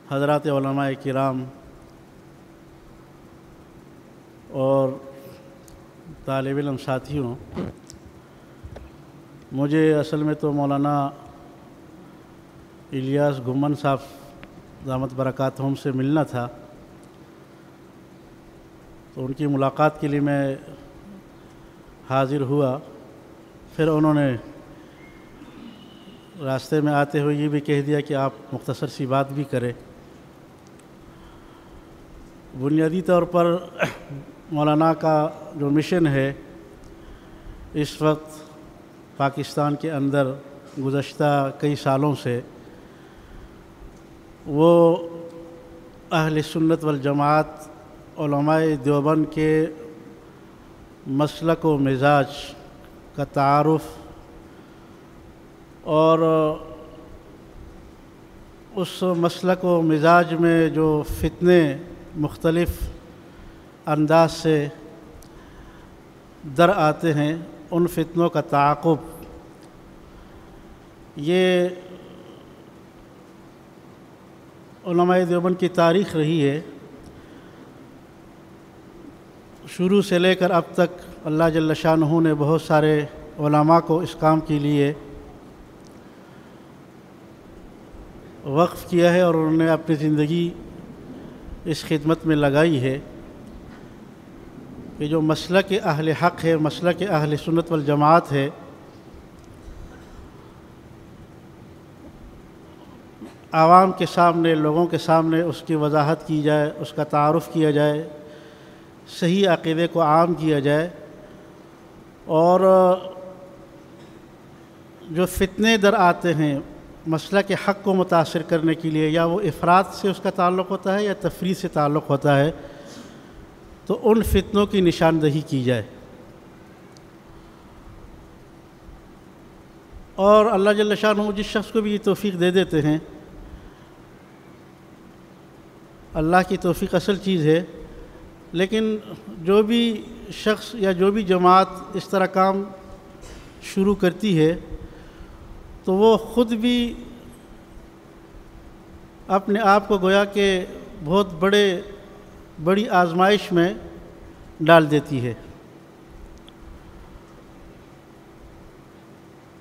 حضرات علماء کرام اور طالب علم ساتھیوں، مجھے اصل میں تو مولانا الیاس گھمن صاحب دامت برکاتہم سے ملنا تھا، تو ان کی ملاقات کے لیے میں حاضر ہوا۔ پھر انہوں نے راستے میں آتے ہوئے یہ بھی کہہ دیا کہ آپ مختصر سی بات بھی کریں۔ بنیادی طور پر مولانا کا جو مشن ہے اس وقت پاکستان کے اندر گزشتہ کئی سالوں سے، وہ اہل سنت والجماعت علماء دیوبند کے مسلک و مزاج کا تعارف اور اس مسلک و مزاج میں جو فتنے مختلف انداز سے در آتے ہیں، ان فتنوں کا تعاقب، یہ علماء دیوبند کی تاریخ رہی ہے۔ شروع سے لے کر اب تک اللہ جل شانہ نے بہت سارے علماء کو اس کام کے لیے وقف کیا ہے اور انہوں نے اپنی زندگی اس خدمت میں لگائی ہے کہ جو مسلک اہل حق ہے، مسلک اہل سنت والجماعت ہے، عوام کے سامنے، لوگوں کے سامنے اس کی وضاحت کی جائے، اس کا تعارف کیا جائے، صحیح عقیدے کو عام کیا جائے، اور جو فتنے در آتے ہیں مسلک حق کو متاثر کرنے کے لیے، یا وہ افراط سے اس کا تعلق ہوتا ہے یا تفریط سے تعلق ہوتا ہے، تو ان فتنوں کی نشاندہی کی جائے۔ اور اللہ جل شانہ جس شخص کو بھی یہ توفیق دے دیتے ہیں، اللہ کی توفیق اصل چیز ہے، لیکن جو بھی شخص یا جو بھی جماعت اس طرح کام شروع کرتی ہے تو وہ خود بھی اپنے آپ کو گویا کہ بہت بڑی آزمائش میں ڈال دیتی ہے۔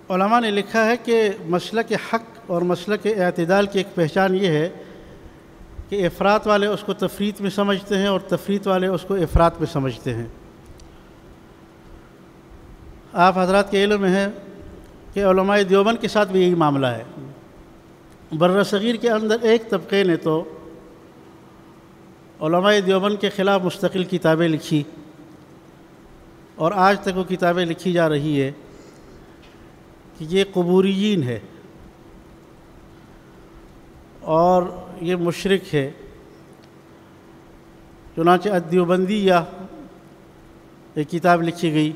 علماء نے لکھا ہے کہ مسلک حق اور مسلک اعتدال کی ایک پہچان یہ ہے کہ افراط والے اس کو تفریط میں سمجھتے ہیں اور تفریط والے اس کو افراط میں سمجھتے ہیں۔ آپ حضرات کے علم میں ہے کہ علماء دیوبند کے ساتھ بھی یہی معاملہ ہے۔ بر صغیر کے اندر ایک طبقے نے تو علماء دیوبند کے خلاف مستقل کتابیں لکھی، اور آج تک وہ کتابیں لکھی جا رہی ہے کہ یہ قبوریین ہے اور یہ مشرک ہے۔ چنانچہ الدیوبندیہ ایک کتاب لکھی گئی،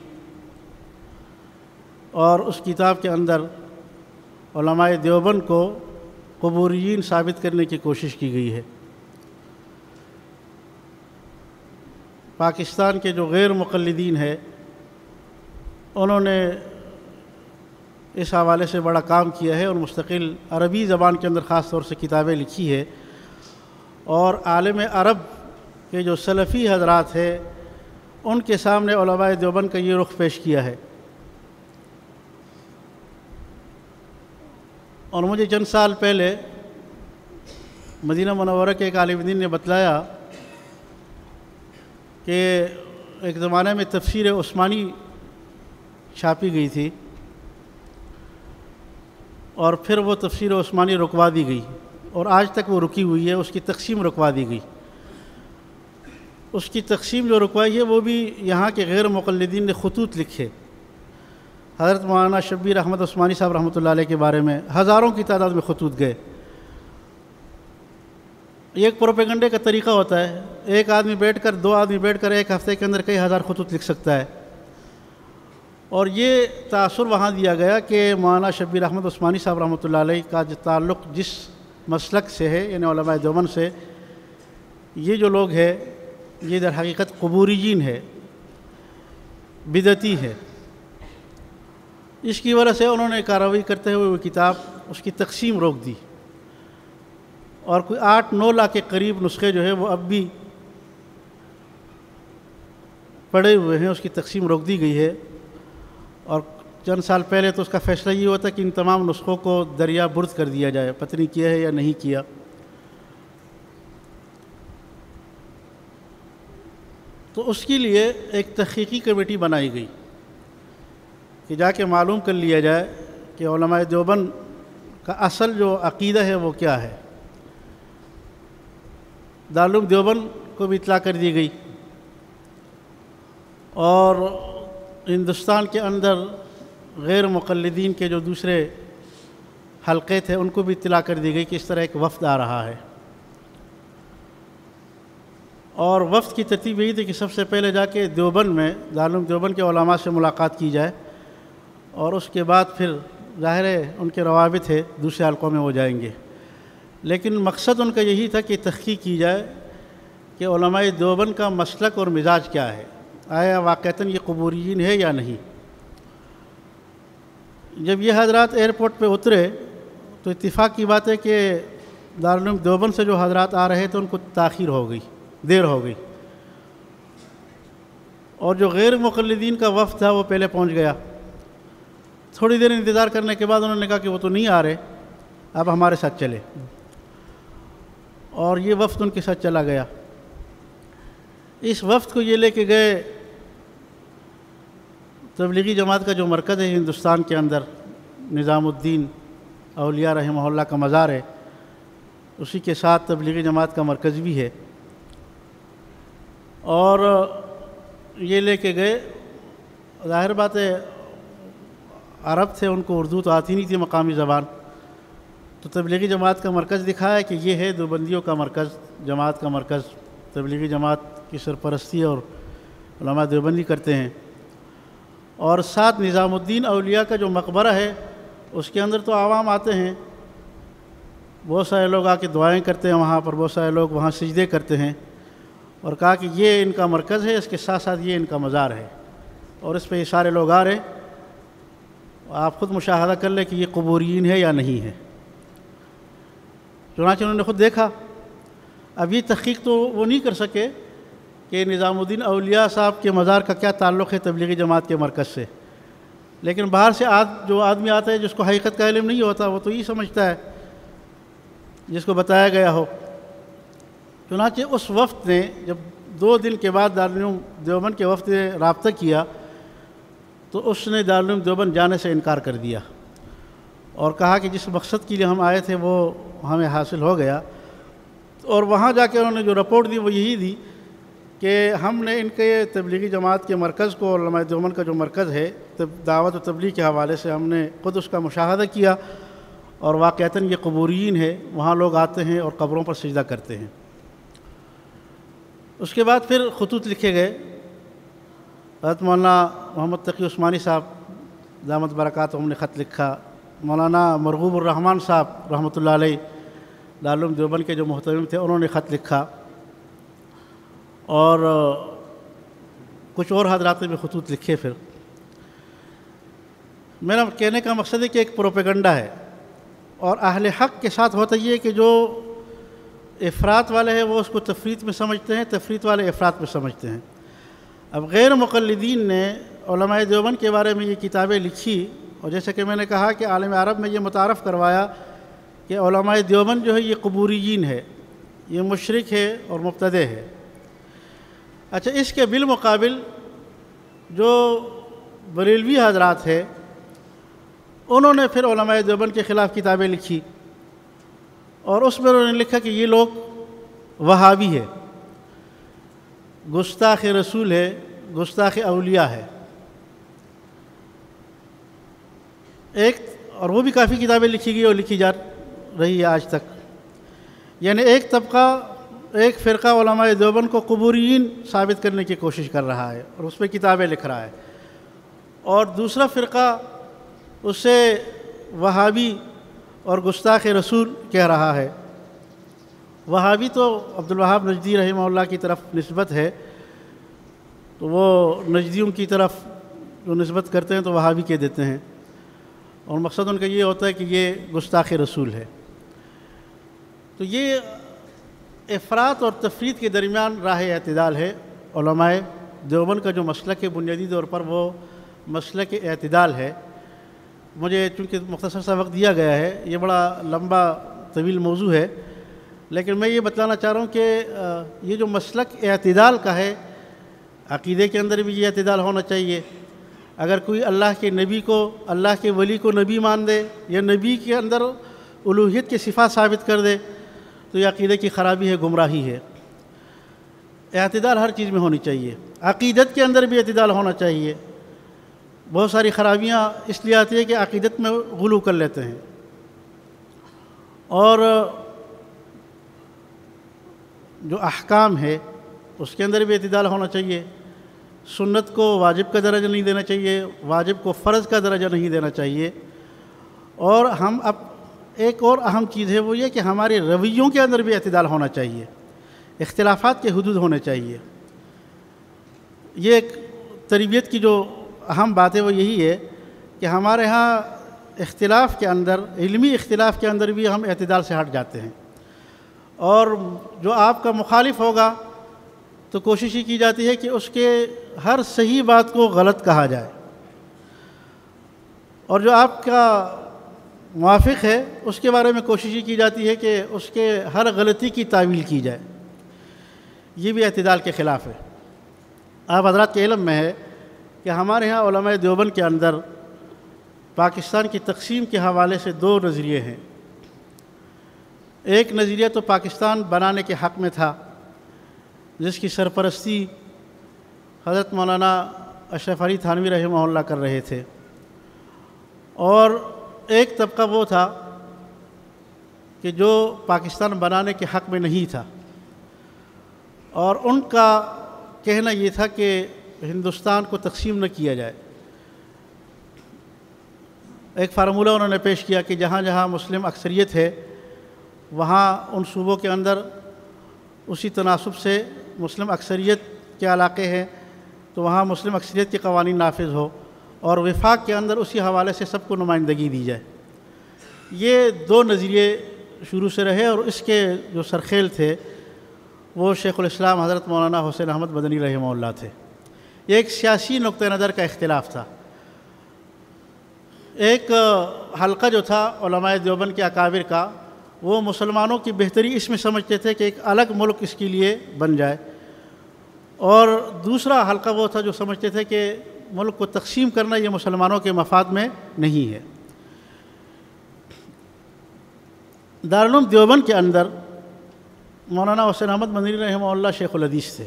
اور اس کتاب کے اندر علماء دیوبند کو قبوریین ثابت کرنے کی کوشش کی گئی ہے۔ پاکستان کے جو غیر مقلدین ہیں انہوں نے اس حوالے سے بڑا کام کیا ہے، اور مستقل عربی زبان کے اندر خاص طور سے کتابیں لکھی ہے، اور عالم عرب کے جو سلفی حضرات ہیں ان کے سامنے علماء دیوبند کا یہ رخ پیش کیا ہے۔ اور مجھے چند سال پہلے مدینہ منورہ کے ایک عالم دین نے بتلایا کہ ایک زمانے میں تفسیر عثمانی چھاپی گئی تھی، اور پھر وہ تفسیر عثمانی رکوا دی گئی، اور آج تک وہ رکی ہوئی ہے، اس کی تقسیم رکوا دی گئی۔ اس کی تقسیم جو رکوائی ہے وہ بھی یہاں کے غیر مقلدین نے خطوط لکھے، حضرت مولانا شبیر احمد عثمانی صاحب رحمۃ اللہ علیہ کے بارے میں ہزاروں کی تعداد میں خطوط گئے۔ یہ ایک پروپیگنڈے کا طریقہ ہوتا ہے، ایک آدمی بیٹھ کر، دو آدمی بیٹھ کر ایک ہفتے کے اندر کئی ہزار خطوط لکھ سکتا ہے، اور یہ تاثر وہاں دیا گیا کہ مولانا شبیر احمد عثمانی صاحب رحمۃ اللہ علیہ کا تعلق جس مسلک سے ہے، یعنی علماء دیوبند سے، یہ جو لوگ ہیں یہ در حقیقت قبوریین ہے، بدعتی ہے۔ اس کی وجہ سے انہوں نے کارروائی کرتے ہوئے وہ کتاب، اس کی تقسیم روک دی، اور کوئی 8-9 لاکھ کے قریب نسخے جو ہے وہ اب بھی پڑے ہوئے ہیں، اس کی تقسیم روک دی گئی ہے۔ اور چند سال پہلے تو اس کا فیصلہ یہ ہوتا کہ ان تمام نسخوں کو دریا برد کر دیا جائے، پتہ نہیں کیا ہے یا نہیں کیا۔ تو اس کے لیے ایک تحقیقی کمیٹی بنائی گئی کہ جا کے معلوم کر لیا جائے کہ علماء دیوبند کا اصل جو عقیدہ ہے وہ کیا ہے۔ دارالعلوم دیوبند کو بھی اطلاع کر دی گئی اور ہندوستان کے اندر غیر مقلدین کے جو دوسرے حلقے تھے ان کو بھی اطلاع کر دی گئی کہ اس طرح ایک وفد آ رہا ہے۔ اور وفد کی ترتیب یہی تھی کہ سب سے پہلے جا کے دیوبند میں دارالعلوم دیوبند کے علماء سے ملاقات کی جائے، اور اس کے بعد پھر ظاہر ہے ان کے روابط ہے دوسرے حلقوں میں وہ جائیں گے، لیکن مقصد ان کا یہی تھا کہ تحقیق کی جائے کہ علماء دیوبند کا مسلک اور مزاج کیا ہے، آیا واقعتاً یہ قبوریین ہے یا نہیں۔ جب یہ حضرات ایئرپورٹ پہ اترے تو اتفاق کی بات ہے کہ دارالعلوم دیوبند سے جو حضرات آ رہے تھے ان کو تاخیر ہو گئی، دیر ہو گئی، اور جو غیر مقلدین کا وفد تھا وہ پہلے پہنچ گیا۔ تھوڑی دیر انتظار کرنے کے بعد انہوں نے کہا کہ وہ تو نہیں آ رہے، اب ہمارے ساتھ چلے، اور یہ وفد ان کے ساتھ چلا گیا۔ اس وفد کو یہ لے کے گئے تبلیغی جماعت کا جو مرکز ہے ہندوستان کے اندر، نظام الدین اولیاء رحمہ اللہ کا مزار ہے، اسی کے ساتھ تبلیغی جماعت کا مرکز بھی ہے، اور یہ لے کے گئے۔ ظاہر بات ہے عرب تھے، ان کو اردو تو آتی نہیں تھی مقامی زبان، تو تبلیغی جماعت کا مرکز دکھایا کہ یہ ہے دیوبندیوں کا مرکز، جماعت کا مرکز، تبلیغی جماعت کی سرپرستی اور علماء دیوبندی کرتے ہیں۔ اور ساتھ نظام الدین اولیاء کا جو مقبرہ ہے اس کے اندر تو عوام آتے ہیں، بہت سارے لوگ آ کے دعائیں کرتے ہیں وہاں پر، بہت سارے لوگ وہاں سجدے کرتے ہیں، اور کہا کہ یہ ان کا مرکز ہے، اس کے ساتھ ساتھ یہ ان کا مزار ہے، اور اس پہ یہ سارے لوگ آ رہے ہیں، آپ خود مشاہدہ کر لیں کہ یہ قبوریین ہے یا نہیں ہے۔ چنانچہ انہوں نے خود دیکھا۔ اب یہ تحقیق تو وہ نہیں کر سکے کہ نظام الدین اولیاء صاحب کے مزار کا کیا تعلق ہے تبلیغی جماعت کے مرکز سے، لیکن باہر سے جو آدمی آتا ہے جس کو حقیقت کا علم نہیں ہوتا وہ تو یہ سمجھتا ہے جس کو بتایا گیا ہو۔ چنانچہ اس وفد نے جب 2 دن کے بعد دارالعلوم دیوبند کے وفد نے رابطہ کیا تو اس نے دارالعلوم دیوبند جانے سے انکار کر دیا اور کہا کہ جس مقصد کے لیے ہم آئے تھے وہ ہمیں حاصل ہو گیا۔ اور وہاں جا کے انہوں نے جو رپورٹ دی وہ یہی دی کہ ہم نے ان کے تبلیغی جماعت کے مرکز کو، علماء دیوبند کا جو مرکز ہے دعوت و تبلیغ کے حوالے سے، ہم نے خود اس کا مشاہدہ کیا، اور واقعتاً یہ قبوریین ہے، وہاں لوگ آتے ہیں اور قبروں پر سجدہ کرتے ہیں۔ اس کے بعد پھر خطوط لکھے گئے۔ حضرت مولانا محمد تقی عثمانی صاحب دامت برکاتہم نے خط لکھا، مولانا مرغوب الرحمن صاحب رحمۃ اللہ علیہ دارالعلوم دیوبند کے جو محترم تھے انہوں نے خط لکھا، اور کچھ اور حضرات نے بھی خطوط لکھے۔ پھر میرا کہنے کا مقصد ہے کہ ایک پروپیگنڈا ہے، اور اہل حق کے ساتھ ہوتا یہ کہ جو افراط والے ہیں وہ اس کو تفریط میں سمجھتے ہیں، تفریط والے افراط میں سمجھتے ہیں۔ اب غیر مقلدین نے علماء دیوبند کے بارے میں یہ کتابیں لکھی، اور جیسے کہ میں نے کہا کہ عالم عرب میں یہ متعارف کروایا کہ علماء دیوبند جو ہے یہ قبوریین ہے، یہ مشرک ہے اور مبتدع ہے۔ اچھا، اس کے بالمقابل جو بریلوی حضرات ہیں انہوں نے پھر علماء دیوبند کے خلاف کتابیں لکھی، اور اس میں انہوں نے لکھا کہ یہ لوگ وہابی ہے، گستاخ رسول ہے، گستاخ اولیاء ہے۔ اور وہ بھی کافی کتابیں لکھی گئی اور لکھی جا رہی ہے آج تک۔ یعنی ایک طبقہ، ایک فرقہ علماء دیوبند کو قبوریین ثابت کرنے کی کوشش کر رہا ہے اور اس پہ کتابیں لکھ رہا ہے، اور دوسرا فرقہ اسے وہابی اور گستاخ رسول کہہ رہا ہے۔ وہابی تو عبدالوہاب نجدی رحمہ اللہ کی طرف نسبت ہے، تو وہ نجدیوں کی طرف جو نسبت کرتے ہیں تو وہابی کہہ دیتے ہیں، اور مقصد ان کا یہ ہوتا ہے کہ یہ گستاخ رسول ہے۔ تو یہ افراط اور تفریط کے درمیان راہ اعتدال ہے۔ علماء دیوبند کا جو مسلک ہے بنیادی طور پر وہ مسلک اعتدال ہے۔ مجھے چونکہ مختصر سا وقت دیا گیا ہے، یہ بڑا لمبا طویل موضوع ہے، لیکن میں یہ بتلانا چاہ رہا ہوں کہ یہ جو مسلک اعتدال کا ہے، عقیدے کے اندر بھی یہ اعتدال ہونا چاہیے۔ اگر کوئی اللہ کے نبی کو، اللہ کے ولی کو نبی مان دے یا نبی کے اندر الوہیت کے صفات ثابت کر دے تو یہ عقیدے کی خرابی ہے، گمراہی ہے۔ اعتدال ہر چیز میں ہونی چاہیے، عقیدت کے اندر بھی اعتدال ہونا چاہیے۔ بہت ساری خرابیاں اس لیے آتی ہے کہ عقیدت میں غلو کر لیتے ہیں، اور جو احکام ہے اس کے اندر بھی اعتدال ہونا چاہیے۔ سنت کو واجب کا درجہ نہیں دینا چاہیے، واجب کو فرض کا درجہ نہیں دینا چاہیے۔ اور ہم اب ایک اور اہم چیز ہے وہ یہ کہ ہمارے رویوں کے اندر بھی اعتدال ہونا چاہیے، اختلافات کے حدود ہونے چاہیے۔ یہ ایک تربیت کی جو اہم بات ہے وہ یہی ہے کہ ہمارے ہاں اختلاف کے اندر، علمی اختلاف کے اندر بھی ہم اعتدال سے ہٹ جاتے ہیں، اور جو آپ کا مخالف ہوگا تو کوشش ہی کی جاتی ہے کہ اس کے ہر صحیح بات کو غلط کہا جائے، اور جو آپ کا موافق ہے اس کے بارے میں کوشش ہی کی جاتی ہے کہ اس کے ہر غلطی کی تعویل کی جائے۔ یہ بھی اعتدال کے خلاف ہے۔ آپ حضرات کے علم میں ہے کہ ہمارے ہاں علماء دیوبند کے اندر پاکستان کی تقسیم کے حوالے سے دو نظریے ہیں۔ ایک نظریہ تو پاکستان بنانے کے حق میں تھا، جس کی سرپرستی حضرت مولانا اشرف علی تھانوی رحمہ اللہ کر رہے تھے، اور ایک طبقہ وہ تھا کہ جو پاکستان بنانے کے حق میں نہیں تھا، اور ان کا کہنا یہ تھا کہ ہندوستان کو تقسیم نہ کیا جائے۔ ایک فارمولہ انہوں نے پیش کیا کہ جہاں جہاں مسلم اکثریت ہے وہاں ان صوبوں کے اندر اسی تناسب سے مسلم اکثریت کے علاقے ہیں تو وہاں مسلم اکثریت کے قوانین نافذ ہو، اور وفاق کے اندر اسی حوالے سے سب کو نمائندگی دی جائے۔ یہ دو نظریے شروع سے رہے، اور اس کے جو سرخیل تھے وہ شیخ الاسلام حضرت مولانا حسین احمد مدنی رحمہ اللہ تھے۔ یہ ایک سیاسی نقطہ نظر کا اختلاف تھا۔ ایک حلقہ جو تھا علماء دیوبند کے اکابر کا، وہ مسلمانوں کی بہتری اس میں سمجھتے تھے کہ ایک الگ ملک اس کے لیے بن جائے، اور دوسرا حلقہ وہ تھا جو سمجھتے تھے کہ ملک کو تقسیم کرنا یہ مسلمانوں کے مفاد میں نہیں ہے۔ دارالعلوم دیوبند کے اندر مولانا حسین احمد مدنی رحمہ اللہ شیخ الحدیث تھے،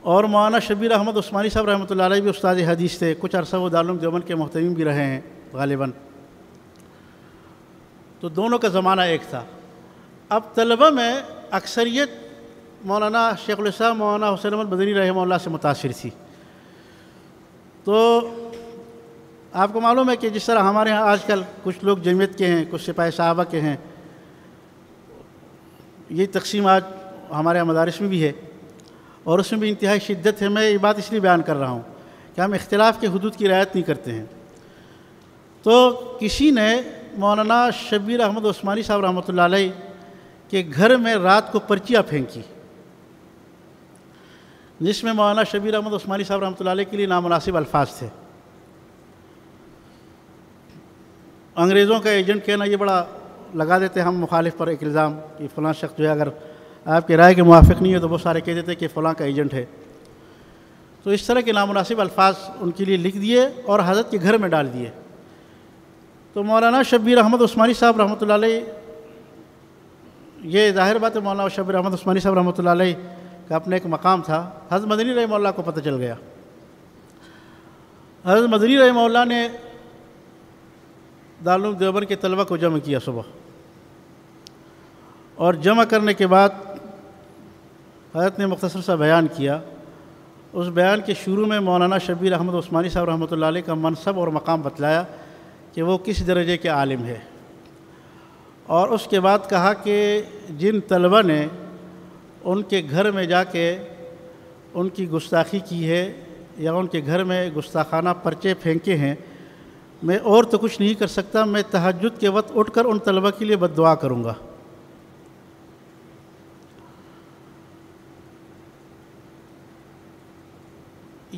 اور مولانا شبیر احمد عثمانی صاحب رحمۃ اللہ علیہ بھی استاد حدیث تھے۔ کچھ عرصہ وہ دارالعلوم دیوبند کے محتمیم بھی رہے ہیں غالباً، تو دونوں کا زمانہ ایک تھا۔ اب طلبہ میں اکثریت مولانا شیخ الاسلام مولانا حسین احمد مدنی رحمہ اللہ سے متاثر تھی۔ تو آپ کو معلوم ہے کہ جس طرح ہمارے ہاں آج کل کچھ لوگ جمعیت کے ہیں، کچھ سپاہی صحابہ کے ہیں، یہ تقسیم آج ہمارے ہاں مدارس میں بھی ہے، اور اس میں بھی انتہائی شدت ہے۔ میں یہ بات اس لیے بیان کر رہا ہوں کہ ہم اختلاف کے حدود کی رعایت نہیں کرتے ہیں۔ تو کسی نے مولانا شبیر احمد عثمانی صاحب رحمۃ اللہ علیہ کے گھر میں رات کو پرچیاں پھینکی، جس میں مولانا شبیر احمد عثمانی صاحب رحمۃ اللہ علیہ کے لیے نامناسب الفاظ تھے۔ انگریزوں کا ایجنٹ کہنا یہ بڑا لگا دیتے ہم مخالف پر ایک الزام کہ فلاں شخص جو ہے اگر آپ کی رائے کے موافق نہیں ہے تو وہ سارے کہہ دیتے کہ فلاں کا ایجنٹ ہے۔ تو اس طرح کے نامناسب الفاظ ان کے لیے لکھ دیے اور حضرت کے گھر میں ڈال دیے۔ تو مولانا شبیر احمد عثمانی صاحب رحمۃ اللہ علیہ، یہ ظاہر بات ہے مولانا شبیر احمد عثمانی صاحب رحمۃ اللہ علیہ کا اپنا ایک مقام تھا، حضرت مدنی رحمہ اللہ کو پتہ چل گیا۔ حضرت مدنی رحمہ اللہ نے دارالعلوم دیوبند کے طلبہ کو جمع کیا صبح، اور جمع کرنے کے بعد حضرت نے مختصر سا بیان کیا۔ اس بیان کے شروع میں مولانا شبیر احمد عثمانی صاحب رحمۃ اللہ علیہ کا منصب اور مقام بتلایا کہ وہ کس درجے کے عالم ہے، اور اس کے بعد کہا کہ جن طلبہ نے ان کے گھر میں جا کے ان کی گستاخی کی ہے یا ان کے گھر میں گستاخانہ پرچے پھینکے ہیں، میں اور تو کچھ نہیں کر سکتا، میں تہجد کے وقت اٹھ کر ان طلبہ کے لیے بد دعا کروں گا۔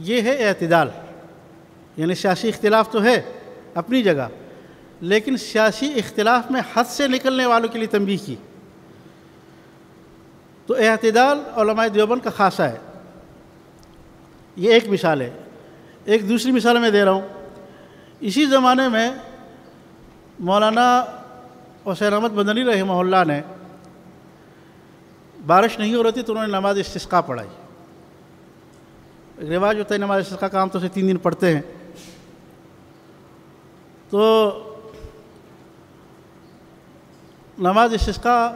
یہ ہے اعتدال. یعنی سیاسی اختلاف تو ہے اپنی جگہ، لیکن سیاسی اختلاف میں حد سے نکلنے والوں کے لیے تنبیہ کی. تو اعتدال علماء دیوبند کا خاصہ ہے. یہ ایک مثال ہے. ایک دوسری مثال میں دے رہا ہوں. اسی زمانے میں مولانا حسین احمد مدنی رحمہ اللہ نے بارش نہیں ہو رہی تھی تو انہوں نے نماز استسقاء پڑھائی. ایک رواج ہوتا ہے نماز استسقاء کا عام طور سے 3 دن پڑھتے ہیں. تو نماز استسقاء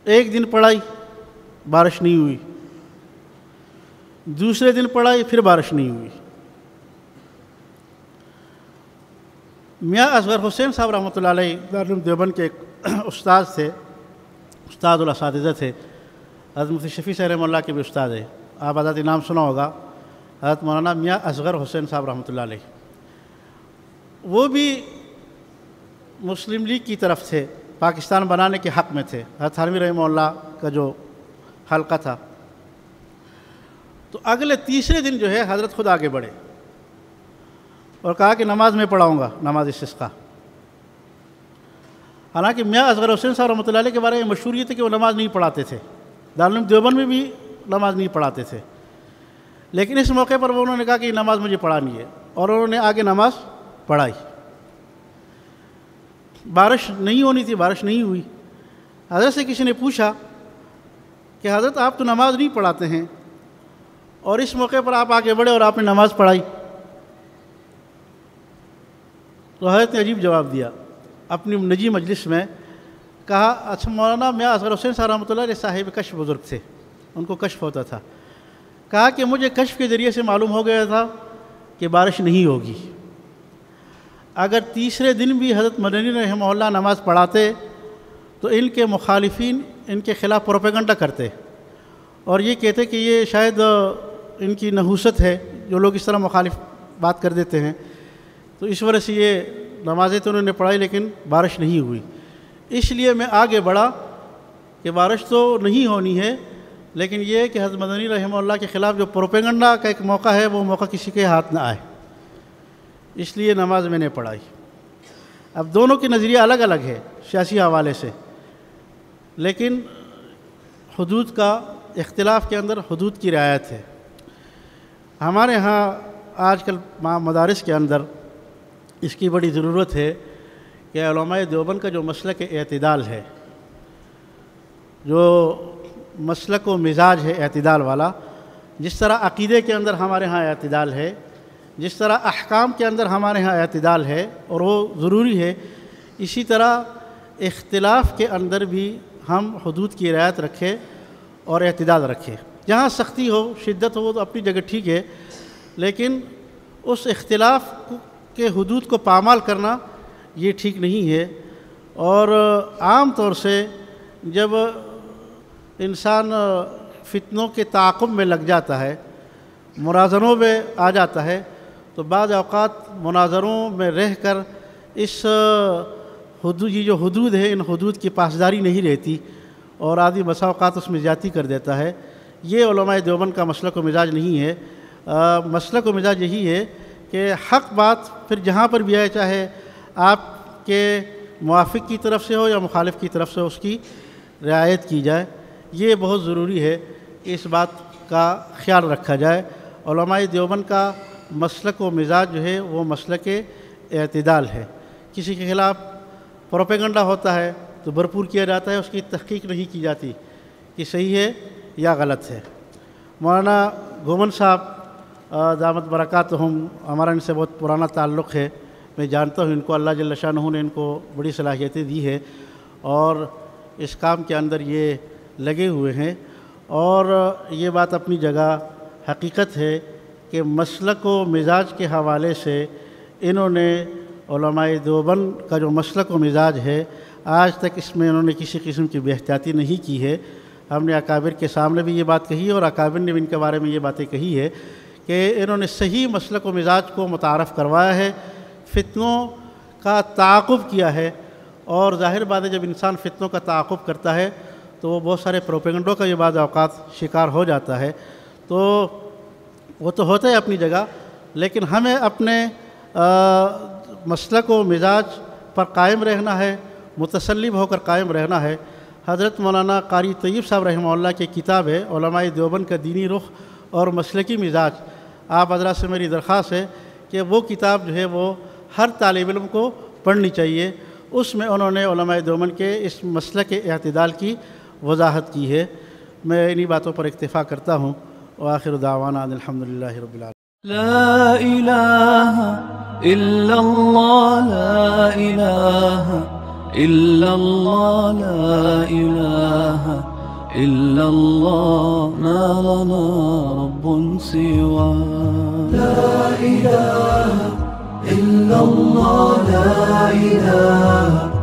ایک دن پڑھائی، بارش نہیں ہوئی. دوسرے دن پڑھائی، پھر بارش نہیں ہوئی. میاں اصغر حسین صاحب رحمۃ اللہ علیہ دارالعلوم دیوبند کے ایک استاد تھے، استاد الاساتذہ تھے. حضرت مفتی شفیع صاحب رحمہ اللہ کے بھی استاد ہیں. آپ آزادی نام سنا ہوگا، حضرت مولانا میاں اصغر حسین صاحب رحمۃ اللہ علیہ. وہ بھی مسلم لیگ کی طرف سے پاکستان بنانے کے حق میں تھے. حضرت تھانوی رحمہ اللہ کا جو حلقہ تھا. تو اگلے تیسرے دن جو ہے حضرت خود آگے بڑھے اور کہا کہ نماز میں پڑھاؤں گا، نماز استسقاء. حالانکہ میاں اصغر حسین صاحب رحمۃ اللہ علیہ کے بارے میں مشہور یہ تھے کہ وہ نماز نہیں پڑھاتے تھے. دارالعلوم دیوبند میں بھی نماز نہیں پڑھاتے تھے. لیکن اس موقع پر انہوں نے کہا کہ یہ نماز مجھے پڑھانی ہے، اور انہوں نے آگے نماز پڑھائی. بارش نہیں ہونی تھی، بارش نہیں ہوئی. حضرت سے کسی نے پوچھا کہ حضرت آپ تو نماز نہیں پڑھاتے ہیں اور اس موقع پر آپ آگے بڑھے اور آپ نے نماز پڑھائی. تو حضرت نے عجیب جواب دیا اپنی نجی مجلس میں. کہا اچھا مولانا میاں اصغر حسین صاحب رحمۃ اللہ علیہ صاحب کشف بزرگ تھے، ان کو کشف ہوتا تھا. کہا کہ مجھے کشف کے ذریعے سے معلوم ہو گیا تھا کہ بارش نہیں ہوگی. اگر تیسرے دن بھی حضرت مدنی رحمہ اللہ نماز پڑھاتے تو ان کے مخالفین ان کے خلاف پروپیگنڈا کرتے اور یہ کہتے کہ یہ شاید ان کی نحوست ہے، جو لوگ اس طرح مخالف بات کر دیتے ہیں. تو اس وجہ سے یہ نمازیں تو انہوں نے پڑھائی لیکن بارش نہیں ہوئی. اس لیے میں آگے بڑھا کہ بارش تو نہیں ہونی ہے، لیکن یہ ہے کہ حضرت مدنی رحمہ اللہ کے خلاف جو پروپیگنڈا کا ایک موقع ہے وہ موقع کسی کے ہاتھ نہ آئے، اس لیے نماز میں نے پڑھائی. اب دونوں کے نظریہ الگ الگ ہے سیاسی حوالے سے، لیکن حدود کا اختلاف کے اندر حدود کی رعایت ہے. ہمارے ہاں آج کل مدارس کے اندر اس کی بڑی ضرورت ہے کہ علماء دیوبند کا جو مسلک اعتدال ہے، جو مسلک و مزاج ہے اعتدال والا، جس طرح عقیدے کے اندر ہمارے ہاں اعتدال ہے، جس طرح احکام کے اندر ہمارے ہاں اعتدال ہے اور وہ ضروری ہے، اسی طرح اختلاف کے اندر بھی ہم حدود کی رعایت رکھیں اور اعتدال رکھیں. جہاں سختی ہو، شدت ہو تو اپنی جگہ ٹھیک ہے، لیکن اس اختلاف کے حدود کو پامال کرنا یہ ٹھیک نہیں ہے. اور عام طور سے جب انسان فتنوں کے تعاقب میں لگ جاتا ہے، مناظروں میں آ جاتا ہے، تو بعض اوقات مناظروں میں رہ کر اس حدود، یہ جو حدود ہے، ان حدود کی پاسداری نہیں رہتی اور آدمی بسا اوقات اس میں زیادتی کر دیتا ہے. یہ علماء دیوبند کا مسلک و مزاج نہیں ہے. مسلک و مزاج یہی ہے کہ حق بات پھر جہاں پر بھی آئے، چاہے آپ کے موافق کی طرف سے ہو یا مخالف کی طرف سے، اس کی رعایت کی جائے. یہ بہت ضروری ہے کہ اس بات کا خیال رکھا جائے. علماء دیوبند کا مسلک و مزاج جو ہے وہ مسلک اعتدال ہے. کسی کے خلاف پروپیگنڈا ہوتا ہے تو بھرپور کیا جاتا ہے، اس کی تحقیق نہیں کی جاتی کہ صحیح ہے یا غلط ہے. مولانا گھومن صاحب دامت برکاتہم، ہمارا ان سے بہت پرانا تعلق ہے. میں جانتا ہوں ان کو، اللہ جل شانہ نے ان کو بڑی صلاحیتیں دی ہے اور اس کام کے اندر یہ لگے ہوئے ہیں. اور یہ بات اپنی جگہ حقیقت ہے کہ مسلک و مزاج کے حوالے سے انہوں نے علماء دیوبند کا جو مسلک و مزاج ہے، آج تک اس میں انہوں نے کسی قسم کی بے احتیاطی نہیں کی ہے. ہم نے اکابر کے سامنے بھی یہ بات کہی ہے اور اکابر نے بھی ان کے بارے میں یہ باتیں کہی ہے کہ انہوں نے صحیح مسلک و مزاج کو متعارف کروایا ہے، فتنوں کا تعاقب کیا ہے. اور ظاہر بات ہے جب انسان فتنوں کا تعاقب کرتا ہے تو وہ بہت سارے پروپیگنڈوں کا یہ بعض اوقات شکار ہو جاتا ہے. تو وہ تو ہوتا ہے اپنی جگہ، لیکن ہمیں اپنے مسلک و مزاج پر قائم رہنا ہے، متسلب ہو کر قائم رہنا ہے۔ حضرت مولانا قاری طیب صاحب رحمہ اللہ کی کتاب ہے علماء دیوبند کا دینی رخ اور مسلکی مزاج، آپ حضرات سے میری درخواست ہے کہ وہ کتاب جو ہے وہ ہر طالب علم کو پڑھنی چاہیے۔ اس میں انہوں نے علماء دیوبند کے اس مسلک اعتدال کی وضاحت کی ہے۔ میں انہی باتوں پر اکتفا کرتا ہوں۔ وآخر دعوانا ان الحمدللہ رب العالمین۔ لا الہ الا اللہ، لا الہ الا اللہ، لا الہ الا اللہ، ما لنا رب سوا۔ لا الہ الا اللہ، لا الہ